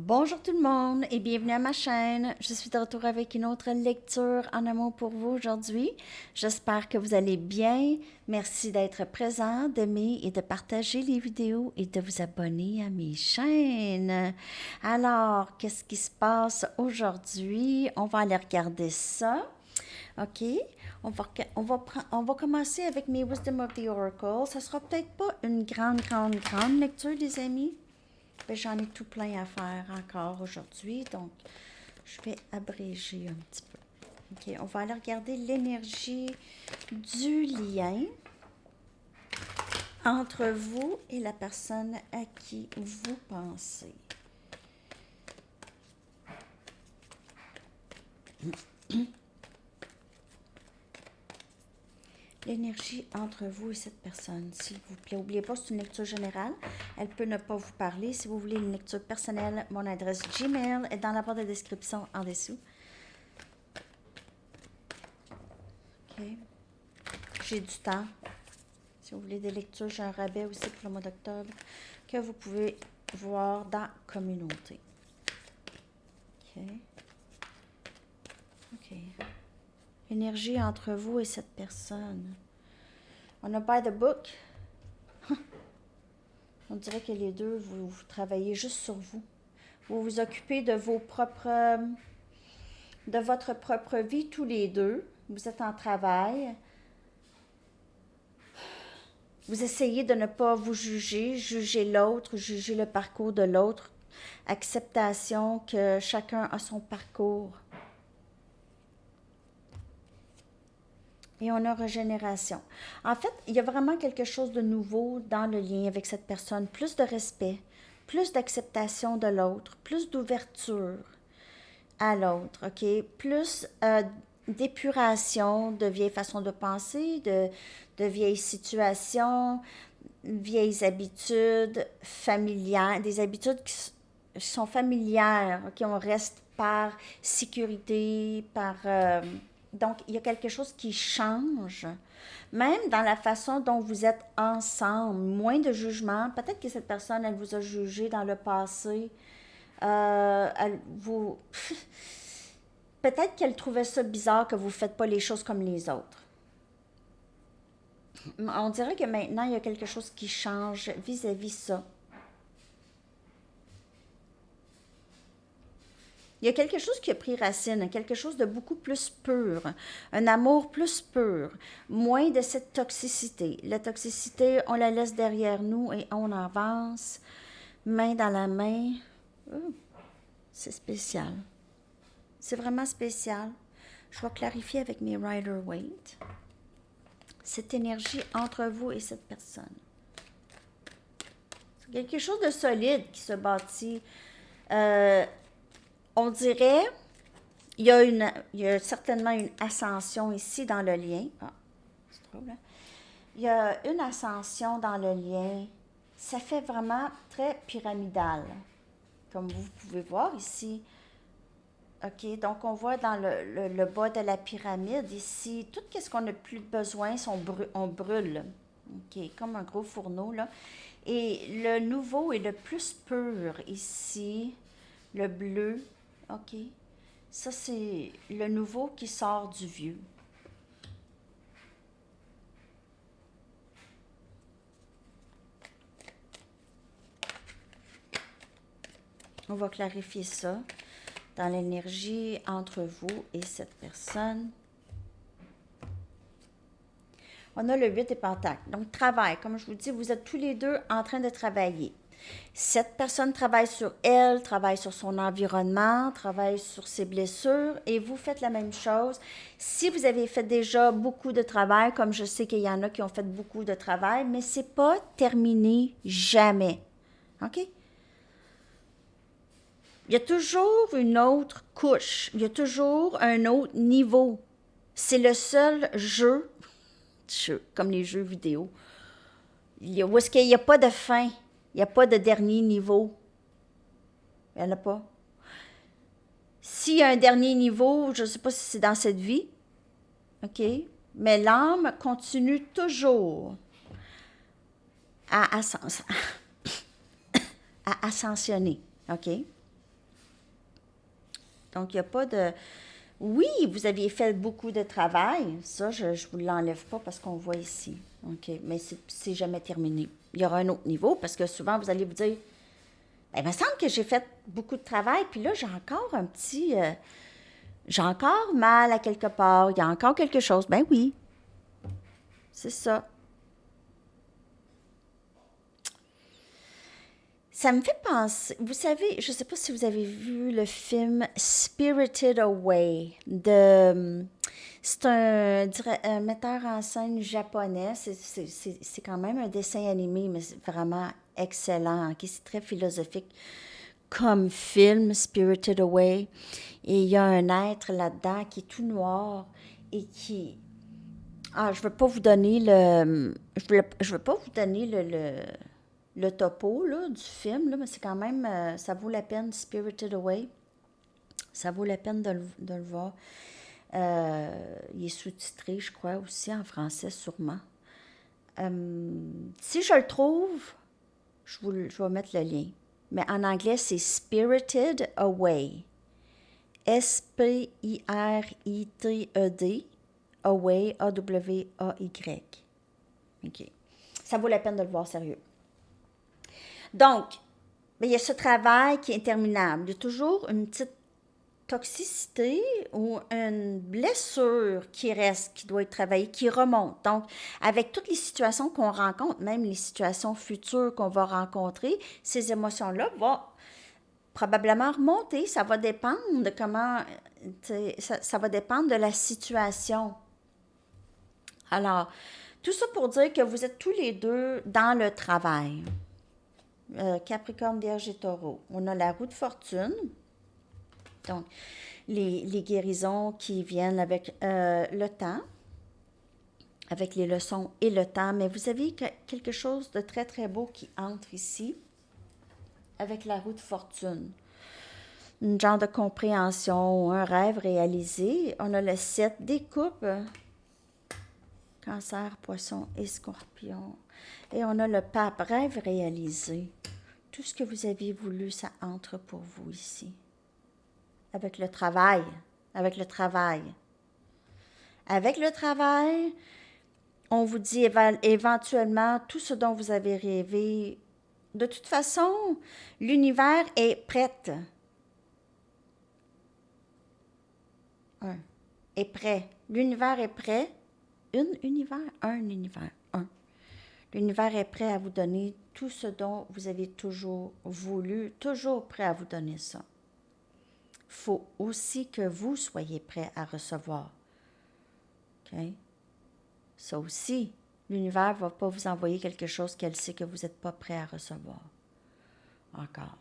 Bonjour tout le monde et bienvenue à ma chaîne. Je suis de retour avec une autre lecture en amour pour vous aujourd'hui. J'espère que vous allez bien. Merci d'être présent, d'aimer et de partager les vidéos et de vous abonner à mes chaînes. Alors, qu'est-ce qui se passe aujourd'hui? On va aller regarder ça. OK? On va commencer avec mes Wisdom of the Oracle. Ça sera peut-être pas une grande lecture, les amis. Ben, j'en ai tout plein à faire encore aujourd'hui, donc je vais abréger un petit peu. OK, on va aller regarder l'énergie du lien entre vous et la personne à qui vous pensez. L'énergie entre vous et cette personne, s'il vous plaît. N'oubliez pas, c'est une lecture générale. Elle peut ne pas vous parler. Si vous voulez une lecture personnelle, mon adresse Gmail est dans la barre de description en dessous. OK. J'ai du temps. Si vous voulez des lectures, j'ai un rabais aussi pour le mois d'octobre que vous pouvez voir dans Communauté. OK. OK. Énergie entre vous et cette personne. On a by the book. On dirait que les deux, vous travaillez juste sur vous. Vous vous occupez de de votre propre vie tous les deux. Vous êtes en travail. Vous essayez de ne pas vous juger l'autre, juger le parcours de l'autre. Acceptation que chacun a son parcours. Et on a régénération. En fait, il y a vraiment quelque chose de nouveau dans le lien avec cette personne. Plus de respect, plus d'acceptation de l'autre, plus d'ouverture à l'autre, OK? Plus d'épuration de vieilles façons de penser, de vieilles situations, vieilles habitudes familiales, des habitudes qui sont familières, OK? On reste par sécurité, donc, il y a quelque chose qui change, même dans la façon dont vous êtes ensemble, moins de jugement. Peut-être que cette personne, elle vous a jugé dans le passé. Vous... Peut-être qu'elle trouvait ça bizarre que vous ne faites pas les choses comme les autres. On dirait que maintenant, il y a quelque chose qui change vis-à-vis ça. Il y a quelque chose qui a pris racine, quelque chose de beaucoup plus pur, un amour plus pur, moins de cette toxicité. La toxicité, on la laisse derrière nous et on avance, main dans la main. C'est spécial. C'est vraiment spécial. Je vais clarifier avec mes Rider-Waite cette énergie entre vous et cette personne. C'est quelque chose de solide qui se bâtit. On dirait, il y a certainement une ascension ici dans le lien. Ah, c'est trop là. Il y a une ascension dans le lien. Ça fait vraiment très pyramidal, comme vous pouvez voir ici. OK, donc on voit dans le bas de la pyramide ici, tout ce qu'on n'a plus besoin, on brûle. OK, comme un gros fourneau, là. Et le nouveau est le plus pur ici, le bleu. OK, ça c'est le nouveau qui sort du vieux. On va clarifier ça dans l'énergie entre vous et cette personne. On a le 8 des pentacles. Donc, travail. Comme je vous dis, vous êtes tous les deux en train de travailler. Cette personne travaille sur elle, travaille sur son environnement, travaille sur ses blessures et vous faites la même chose. Si vous avez fait déjà beaucoup de travail, comme je sais qu'il y en a qui ont fait beaucoup de travail, mais c'est pas terminé jamais. OK? Il y a toujours une autre couche, il y a toujours un autre niveau. C'est le seul jeu, comme les jeux vidéo, où est-ce qu'il n'y a pas de fin, il n'y a pas de dernier niveau. Il n'y en a pas. S'il y a un dernier niveau, je ne sais pas si c'est dans cette vie, OK? Mais l'âme continue toujours à ascensionner, OK? Donc, il n'y a pas de... Oui, vous aviez fait beaucoup de travail. Ça, je ne vous l'enlève pas parce qu'on voit ici. OK, mais c'est jamais terminé. Il y aura un autre niveau parce que souvent, vous allez vous dire, ben, il me semble que j'ai fait beaucoup de travail, puis là, j'ai encore un petit... j'ai encore mal à quelque part. Il y a encore quelque chose. Ben oui, c'est ça. Ça me fait penser, vous savez, je ne sais pas si vous avez vu le film Spirited Away c'est un metteur en scène japonais. C'est quand même un dessin animé, mais c'est vraiment excellent. Ok, c'est très philosophique comme film, Spirited Away. Et il y a un être là-dedans qui est tout noir et qui... Ah, je ne veux pas vous donner je veux pas vous donner le topo là, du film, là, mais c'est quand même, ça vaut la peine, Spirited Away. Ça vaut la peine de le voir. Il est sous-titré, je crois, aussi en français, sûrement. Si je le trouve, je vais mettre le lien. Mais en anglais, c'est Spirited Away. S-P-I-R-I-T-E-D. Away, A-W-A-Y. OK. Ça vaut la peine de le voir, sérieux. Donc, il y a ce travail qui est interminable. Il y a toujours une petite toxicité ou une blessure qui reste, qui doit être travaillée, qui remonte. Donc, avec toutes les situations qu'on rencontre, même les situations futures qu'on va rencontrer, ces émotions-là vont probablement remonter. Ça va dépendre de comment, ça va dépendre de la situation. Alors, tout ça pour dire que vous êtes tous les deux dans le travail. Capricorne, Vierge et Taureau. On a la roue de fortune. Donc, les guérisons qui viennent avec le temps, avec les leçons et le temps. Mais vous avez quelque chose de très, très beau qui entre ici avec la roue de fortune. Une genre de compréhension, un rêve réalisé. On a le 7 des coupes. Cancer, Poisson et Scorpion. Et on a le Pape, rêve réalisé. Tout ce que vous aviez voulu, ça entre pour vous ici. Avec le travail. Avec le travail. Avec le travail, on vous dit éventuellement tout ce dont vous avez rêvé. De toute façon, l'univers est prêt. Est prêt. L'univers est prêt. Un univers. L'univers est prêt à vous donner tout ce dont vous avez toujours voulu, toujours prêt à vous donner ça. Il faut aussi que vous soyez prêt à recevoir. OK? Ça aussi, l'univers ne va pas vous envoyer quelque chose qu'elle sait que vous n'êtes pas prêt à recevoir. Encore.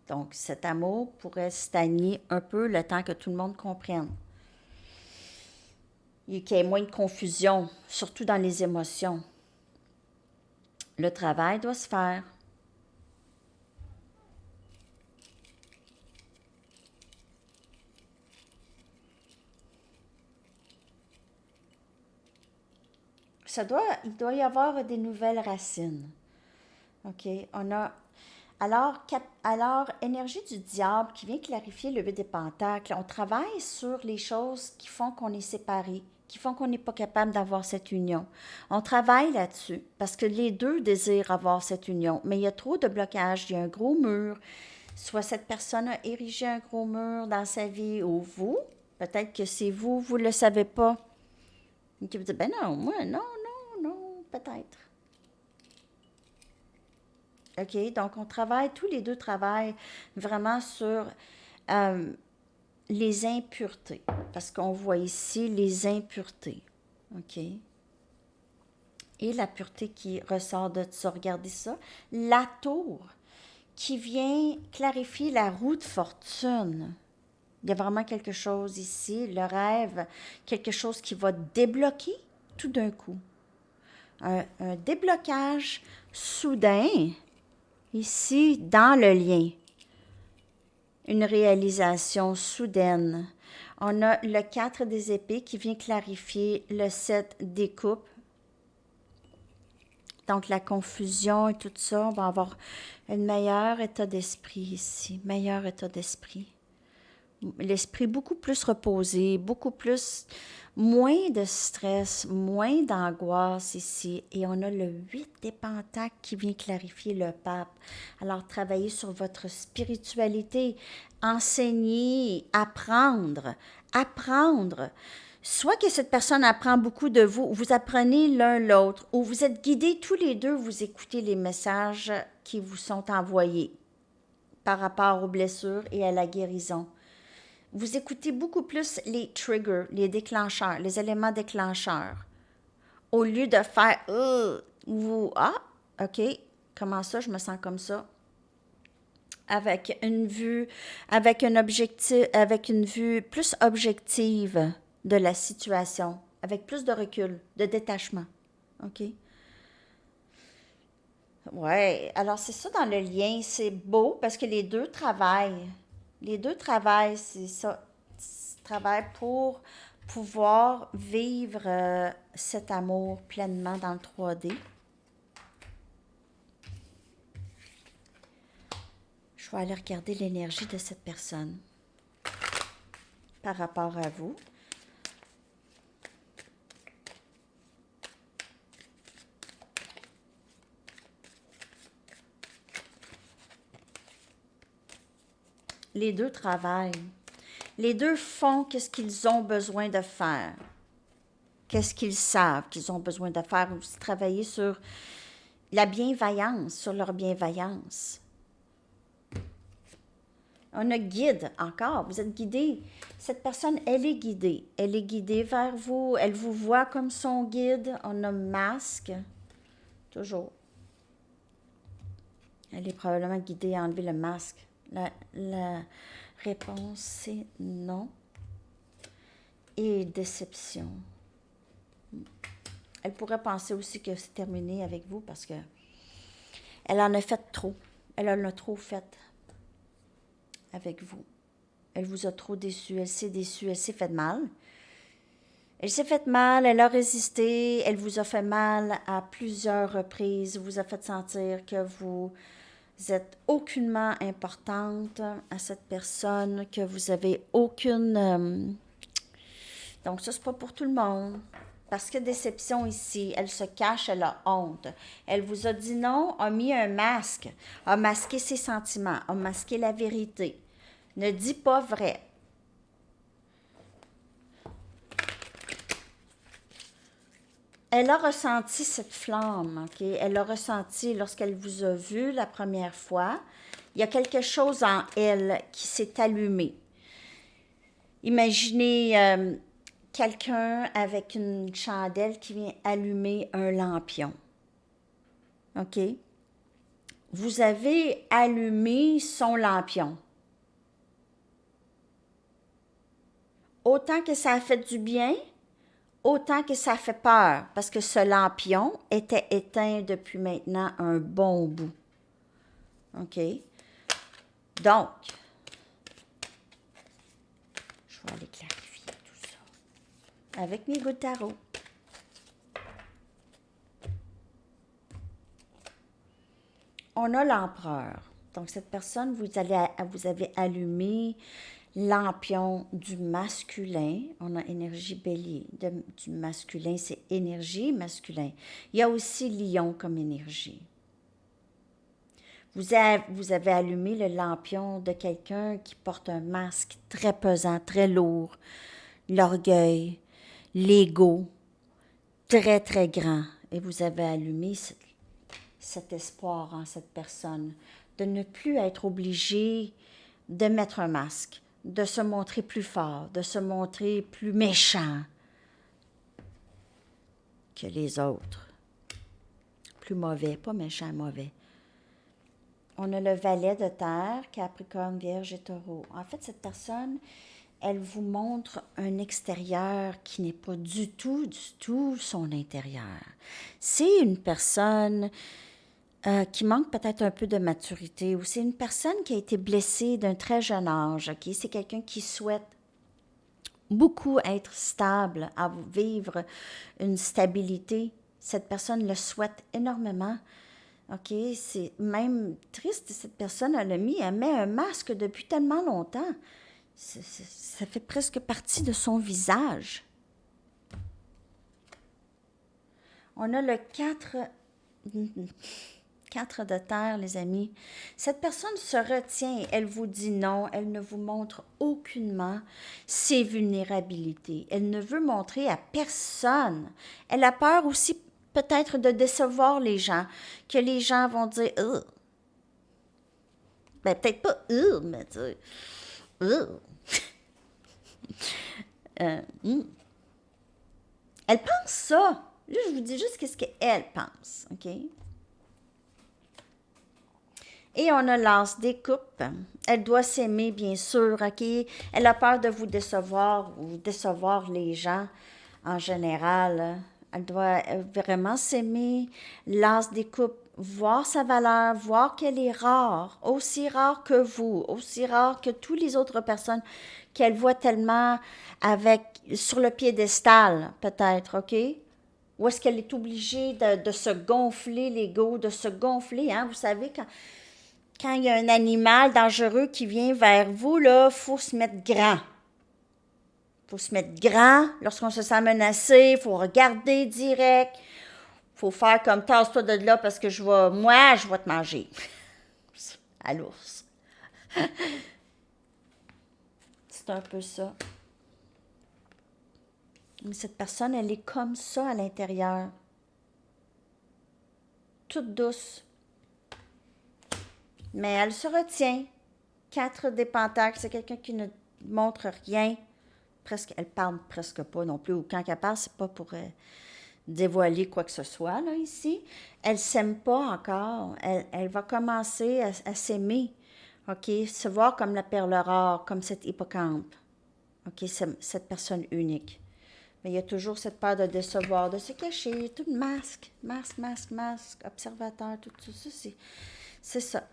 Donc, cet amour pourrait stagner un peu le temps que tout le monde comprenne. Et qu'il y ait moins de confusion, surtout dans les émotions. Le travail doit se faire. Il doit y avoir des nouvelles racines. OK? On a alors, énergie du diable qui vient clarifier le 8 des pentacles. On travaille sur les choses qui font qu'on est séparés, qui font qu'on n'est pas capable d'avoir cette union. On travaille là-dessus parce que les deux désirent avoir cette union, mais il y a trop de blocages, il y a un gros mur. Soit cette personne a érigé un gros mur dans sa vie ou vous, peut-être que c'est vous, vous ne le savez pas. Et qui vous dit, ben non, moi, non, peut-être. OK? Donc, on travaille, tous les deux travaillent vraiment sur les impuretés. Parce qu'on voit ici les impuretés. OK? Et la pureté qui ressort de ça. Regardez ça. La tour qui vient clarifier la roue de fortune. Il y a vraiment quelque chose ici, le rêve, quelque chose qui va débloquer tout d'un coup. Un déblocage soudain. Ici, dans le lien, une réalisation soudaine. On a le 4 des épées qui vient clarifier le 7 des coupes. Donc, la confusion et tout ça, on va avoir un meilleur état d'esprit ici, meilleur état d'esprit. l'esprit beaucoup plus reposé, beaucoup plus, moins de stress, moins d'angoisse ici. Et on a le 8 des Pentacles qui vient clarifier le pape. Alors, travaillez sur votre spiritualité, enseigner, apprendre, apprendre. Soit que cette personne apprend beaucoup de vous, ou vous apprenez l'un l'autre, ou vous êtes guidés tous les deux, vous écoutez les messages qui vous sont envoyés par rapport aux blessures et à la guérison. Vous écoutez beaucoup plus les triggers, les déclencheurs, les éléments déclencheurs. Au lieu de faire vous, OK, comment ça, je me sens comme ça? Avec une vue, avec un objectif, avec une vue plus objective de la situation, avec plus de recul, de détachement. OK? Ouais, alors c'est ça dans le lien, c'est beau parce que les deux travaillent. Les deux travaillent, c'est ça. Ils travaillent pour pouvoir vivre cet amour pleinement dans le 3D. Je vais aller regarder l'énergie de cette personne par rapport à vous. Les deux travaillent. Les deux font qu'est-ce qu'ils ont besoin de faire. Qu'est-ce qu'ils savent qu'ils ont besoin de faire. Aussi travailler sur la bienveillance, sur leur bienveillance. On a guide encore, vous êtes guidé. Cette personne, elle est guidée. Elle est guidée vers vous, elle vous voit comme son guide. On a masque, toujours. Elle est probablement guidée à enlever le masque. La réponse, c'est non. Et déception. Elle pourrait penser aussi que c'est terminé avec vous parce que elle en a fait trop. Elle en a trop fait avec vous. Elle vous a trop déçu. Elle s'est déçue. Elle s'est fait mal. Elle s'est fait mal. Elle a résisté. Elle vous a fait mal à plusieurs reprises. Vous a fait sentir que vous êtes aucunement importante à cette personne, que vous avez aucune... Donc ça, c'est pas pour tout le monde. Parce que déception ici, elle se cache, elle a honte. Elle vous a dit non, a mis un masque, a masqué ses sentiments, a masqué la vérité. Ne dit pas vrai. Elle a ressenti cette flamme, OK? Elle a ressenti lorsqu'elle vous a vu la première fois. Il y a quelque chose en elle qui s'est allumé. Imaginez quelqu'un avec une chandelle qui vient allumer un lampion. OK? Vous avez allumé son lampion. Autant que ça a fait du bien, autant que ça fait peur, parce que ce lampion était éteint depuis maintenant un bon bout. OK? Donc, je vais aller clarifier tout ça avec mes gouttes de tarot. On a l'empereur. Donc, cette personne, vous avez allumé lampion du masculin. On a énergie bélier. Du masculin, c'est énergie masculin. Il y a aussi lion comme énergie. Vous avez allumé le lampion de quelqu'un qui porte un masque très pesant, très lourd. L'orgueil, l'ego, très, très grand. Et vous avez allumé cet espoir en cette personne de ne plus être obligé de mettre un masque, de se montrer plus fort, de se montrer plus méchant que les autres. Plus mauvais, pas méchant, mauvais. On a le valet de terre, Capricorne, Vierge et Taureau. En fait, cette personne, elle vous montre un extérieur qui n'est pas du tout son intérieur. C'est une personne qui manque peut-être un peu de maturité ou c'est une personne qui a été blessée d'un très jeune âge. Okay? C'est quelqu'un qui souhaite beaucoup être stable, vivre une stabilité. Cette personne le souhaite énormément. OK, c'est même triste, cette personne, elle met un masque depuis tellement longtemps. Ça fait presque partie de son visage. On a le 4 de terre, les amis. Cette personne se retient et elle vous dit non. Elle ne vous montre aucunement ses vulnérabilités. Elle ne veut montrer à personne. Elle a peur aussi peut-être de décevoir les gens, que les gens vont dire ugh. Ben, peut-être pas ugh, mais tu sais, ugh. Elle pense ça. Là, je vous dis juste qu'est-ce qu'elle pense, OK? Et on a l'as des coupes. Elle doit s'aimer, bien sûr, OK? Elle a peur de vous décevoir ou décevoir les gens en général. Elle doit vraiment s'aimer. L'as des coupes, voir sa valeur, voir qu'elle est rare, aussi rare que vous, aussi rare que toutes les autres personnes qu'elle voit tellement sur le piédestal, peut-être, OK? Ou est-ce qu'elle est obligée de se gonfler l'ego, de se gonfler, hein? Vous savez, quand il y a un animal dangereux qui vient vers vous, là, il faut se mettre grand. Il faut se mettre grand lorsqu'on se sent menacé, il faut regarder direct. Il faut faire comme tasse-toi de là parce que je vais te manger. À l'ours. C'est un peu ça. Mais cette personne, elle est comme ça à l'intérieur. Toute douce. Mais elle se retient. 4 des pentacles, c'est quelqu'un qui ne montre rien. Presque, elle parle presque pas non plus. Ou quand elle parle, c'est pas pour dévoiler quoi que ce soit, là, ici. Elle s'aime pas encore. Elle va commencer à s'aimer. OK? Se voir comme la perle rare, comme cette hippocampe. OK? Cette personne unique. Mais il y a toujours cette peur de décevoir, de se cacher, tout le masque, observateur, tout ça, c'est ça.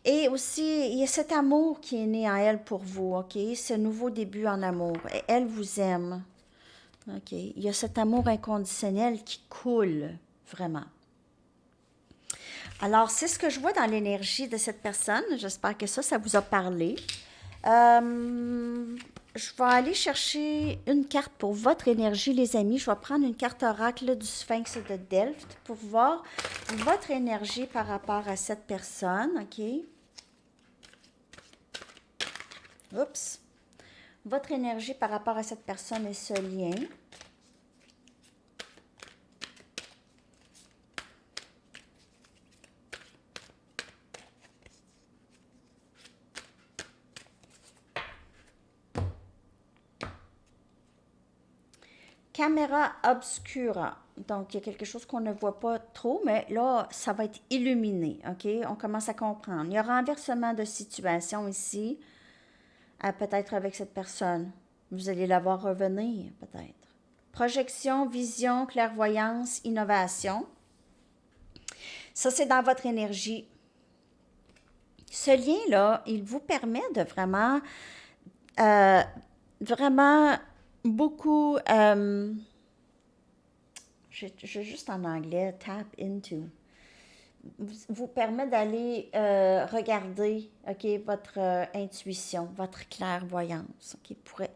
Et aussi, il y a cet amour qui est né en elle pour vous, OK? Ce nouveau début en amour. Et elle vous aime, OK? Il y a cet amour inconditionnel qui coule, vraiment. Alors, c'est ce que je vois dans l'énergie de cette personne. J'espère que ça vous a parlé. Je vais aller chercher une carte pour votre énergie, les amis. Je vais prendre une carte oracle du Sphinx de Delft pour voir votre énergie par rapport à cette personne, OK? Oups. Votre énergie par rapport à cette personne et ce lien. Caméra obscura. Donc, il y a quelque chose qu'on ne voit pas trop, mais là, ça va être illuminé, OK? On commence à comprendre. Il y a renversement de situation ici, peut-être avec cette personne. Vous allez la voir revenir, peut-être. Projection, vision, clairvoyance, innovation. Ça, c'est dans votre énergie. Ce lien-là, il vous permet de vraiment beaucoup, je juste en anglais, tap into, vous permet d'aller regarder, OK, votre intuition, votre clairvoyance, OK, pourrait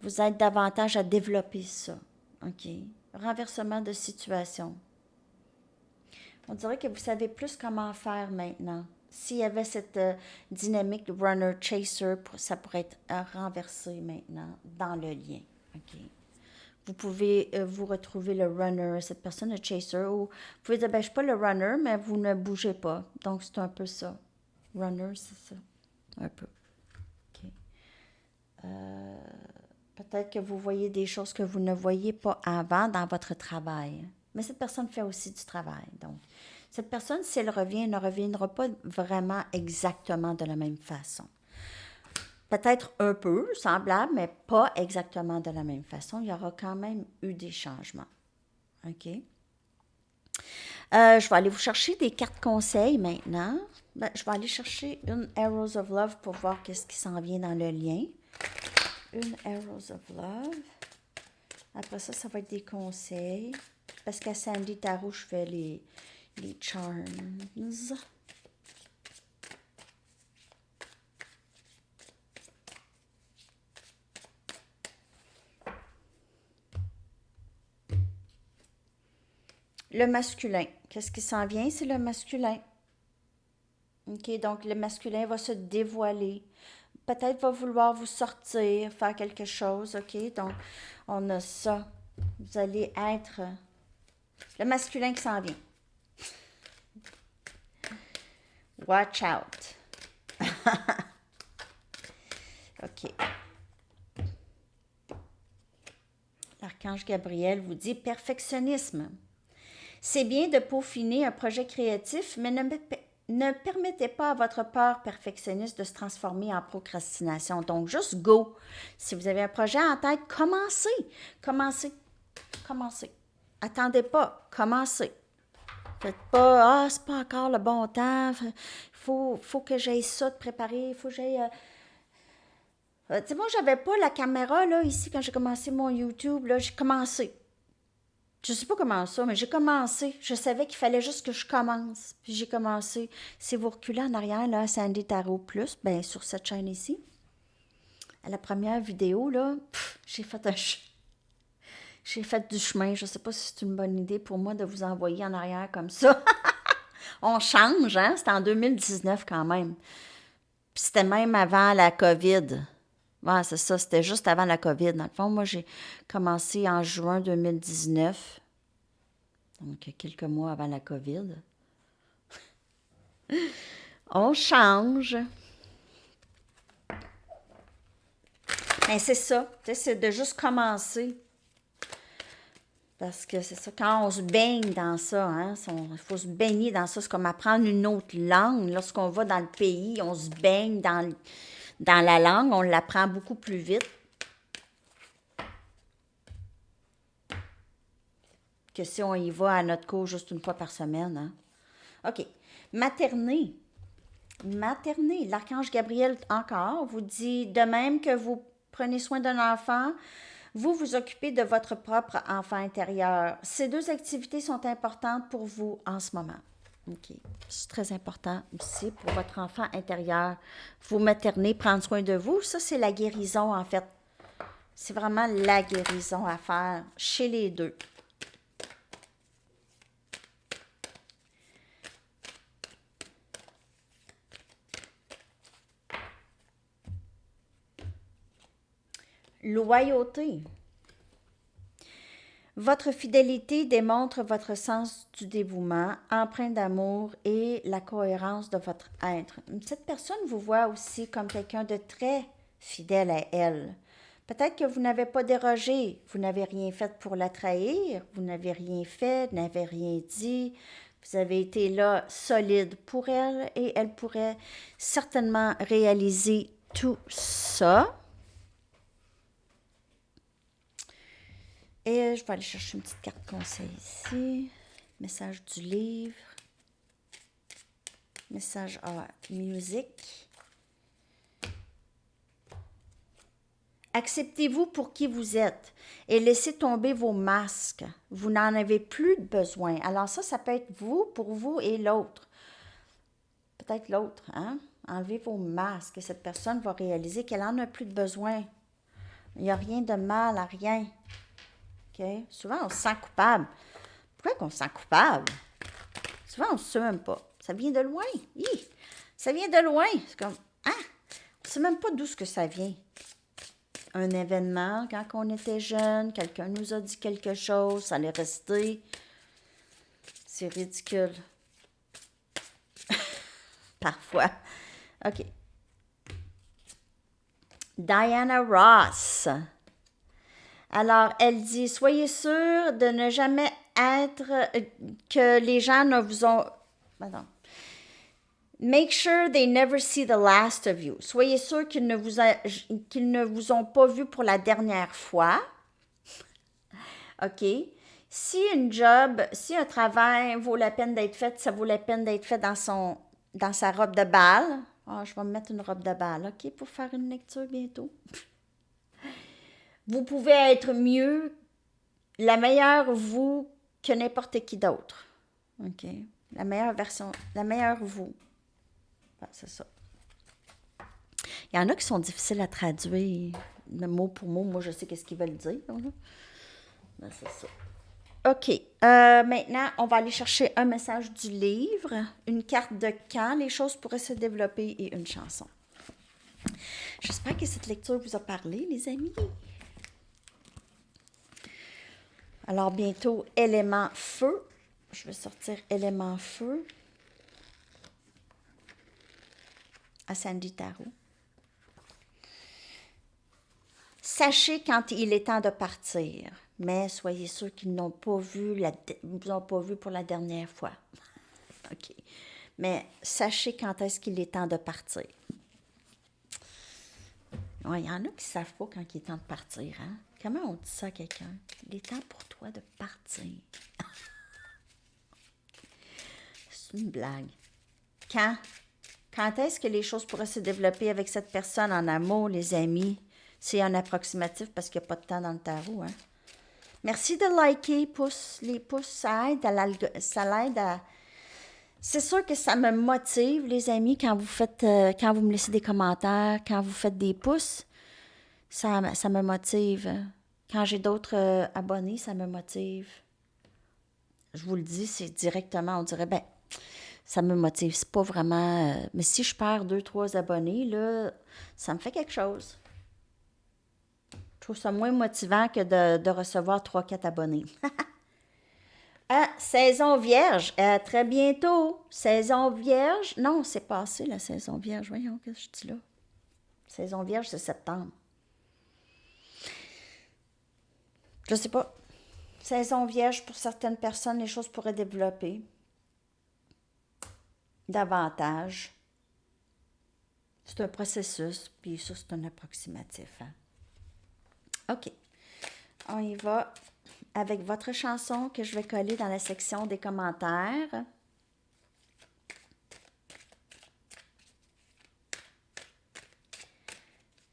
vous aide davantage à développer ça, OK. Renversement de situation. On dirait que vous savez plus comment faire maintenant. S'il y avait cette dynamique de runner-chaser, ça pourrait être renversé maintenant dans le lien. OK. Vous pouvez vous retrouver le runner, cette personne, le chaser, ou vous pouvez dire, ben, je ne suis pas le runner, mais vous ne bougez pas. Donc, c'est un peu ça. Runner, c'est ça. Un peu. OK. Peut-être que vous voyez des choses que vous ne voyiez pas avant dans votre travail. Mais cette personne fait aussi du travail. Donc, cette personne, si elle revient, elle ne reviendra pas vraiment exactement de la même façon. Peut-être un peu semblable, mais pas exactement de la même façon. Il y aura quand même eu des changements. OK? Je vais aller vous chercher des cartes conseils maintenant. Ben, je vais aller chercher une Arrows of Love pour voir qu'est-ce qui s'en vient dans le lien. Une Arrows of Love. Après ça, ça va être des conseils. Parce qu'à Sandy Tarot, je fais les charms. Le masculin. Qu'est-ce qui s'en vient? C'est le masculin. OK, donc le masculin va se dévoiler. Peut-être va vouloir vous sortir, faire quelque chose. OK, donc on a ça. Vous allez être le masculin qui s'en vient. Watch out. OK. L'archange Gabriel vous dit perfectionnisme. C'est bien de peaufiner un projet créatif, mais ne permettez pas à votre peur perfectionniste de se transformer en procrastination. Donc, juste go. Si vous avez un projet en tête, commencez. Commencez. Commencez. Attendez pas. Commencez. Faites pas, c'est pas encore le bon temps. Faut que j'aille ça de préparer. Faut que j'aille. Tu sais, moi, j'avais pas la caméra, là, ici, quand j'ai commencé mon YouTube, là, j'ai commencé. Je sais pas comment ça, mais j'ai commencé. Je savais qu'il fallait juste que je commence. Puis j'ai commencé. Si vous reculez en arrière, là, Sandy Tarot Plus, ben sur cette chaîne ici, à la première vidéo, là, j'ai fait du chemin. Je sais pas si c'est une bonne idée pour moi de vous envoyer en arrière comme ça. On change, hein? C'était en 2019 quand même. Puis c'était même avant la COVID. Ouais, c'est ça, c'était juste avant la COVID. Dans le fond, moi, j'ai commencé en juin 2019, donc quelques mois avant la COVID. On change. Mais c'est ça, c'est de juste commencer. Parce que c'est ça, quand on se baigne dans ça, hein, il faut se baigner dans ça, c'est comme apprendre une autre langue. Lorsqu'on va dans le pays, on se baigne dans la langue, on l'apprend beaucoup plus vite que si on y va à notre cours juste une fois par semaine. Hein. OK. Materner. L'archange Gabriel encore vous dit, de même que vous prenez soin d'un enfant, vous vous occupez de votre propre enfant intérieur. Ces deux activités sont importantes pour vous en ce moment. OK. C'est très important aussi pour votre enfant intérieur. Vous materner, prendre soin de vous, ça c'est la guérison en fait. C'est vraiment la guérison à faire chez les deux. Loyauté. Votre fidélité démontre votre sens du dévouement, empreint d'amour et la cohérence de votre être. Cette personne vous voit aussi comme quelqu'un de très fidèle à elle. Peut-être que vous n'avez pas dérogé, vous n'avez rien fait pour la trahir, vous n'avez rien fait, n'avez rien dit. Vous avez été là solide pour elle et elle pourrait certainement réaliser tout ça. Et je vais aller chercher une petite carte conseil ici. Message du livre. Message musique. Acceptez-vous pour qui vous êtes et laissez tomber vos masques. Vous n'en avez plus besoin. Alors ça peut être vous, pour vous et l'autre. Peut-être l'autre, hein? Enlevez vos masques et cette personne va réaliser qu'elle n'en a plus de besoin. Il n'y a rien de mal à rien. Okay? Souvent, on se sent coupable. Pourquoi qu'on se sent coupable? Souvent, on ne se sait même pas. Ça vient de loin. Ça vient de loin. C'est comme, on ne sait même pas d'où que ça vient. Un événement, quand on était jeune, quelqu'un nous a dit quelque chose, ça allait rester. C'est ridicule. Parfois. OK. Diana Ross. Alors, elle dit, soyez sûr de ne jamais être, que les gens ne vous ont... Pardon. Make sure they never see the last of you. Soyez sûr qu'ils ne vous ont pas vu pour la dernière fois. OK. Si un travail vaut la peine d'être fait, ça vaut la peine d'être fait dans sa robe de bal. Je vais me mettre une robe de bal, OK, pour faire une lecture bientôt. Vous pouvez être mieux, la meilleure vous que n'importe qui d'autre. OK? La meilleure version, la meilleure vous. C'est ça. Il y en a qui sont difficiles à traduire, mot pour mot. Moi, je sais qu'est-ce qu'ils veulent dire. C'est ça. OK. Maintenant, on va aller chercher un message du livre, une carte de quand les choses pourraient se développer et une chanson. J'espère que cette lecture vous a parlé, les amis. Alors, bientôt, élément feu. Je vais sortir élément feu à Sandy Tarot. Sachez quand il est temps de partir, mais soyez sûrs qu'ils n'ont pas vu vous n'ont pas vu pour la dernière fois. OK. Mais sachez quand est-ce qu'il est temps de partir. Ouais, il y en a qui ne savent pas quand il est temps de partir, hein? Comment on dit ça à quelqu'un? Il est temps pour toi de partir. C'est une blague. Quand? Quand est-ce que les choses pourraient se développer avec cette personne en amour, les amis? C'est un approximatif parce qu'il n'y a pas de temps dans le tarot, hein? Merci de liker, pouces. Les pouces, ça aide ça l'aide à... C'est sûr que ça me motive, les amis, quand vous me laissez des commentaires, quand vous faites des pouces, ça me motive. Quand j'ai d'autres abonnés, ça me motive. Je vous le dis, c'est directement, on dirait, ben, ça me motive. C'est pas vraiment... mais si je perds 2-3 abonnés, là, ça me fait quelque chose. Je trouve ça moins motivant que de recevoir 3-4 abonnés. Ah, saison vierge, très bientôt. Saison vierge. Non, c'est passé la saison vierge. Voyons, qu'est-ce que je dis là? Saison vierge, c'est septembre. Je sais pas. Saison vierge, pour certaines personnes, les choses pourraient développer davantage. C'est un processus, puis ça, c'est un approximatif. Hein? OK. On y va avec votre chanson que je vais coller dans la section des commentaires.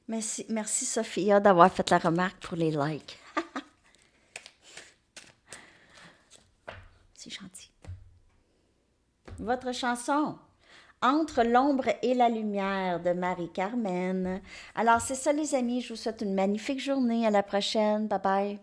Merci Sophia d'avoir fait la remarque pour les likes. C'est gentil. Votre chanson, Entre l'ombre et la lumière de Marie-Carmen. Alors c'est ça les amis, je vous souhaite une magnifique journée. À la prochaine. Bye bye.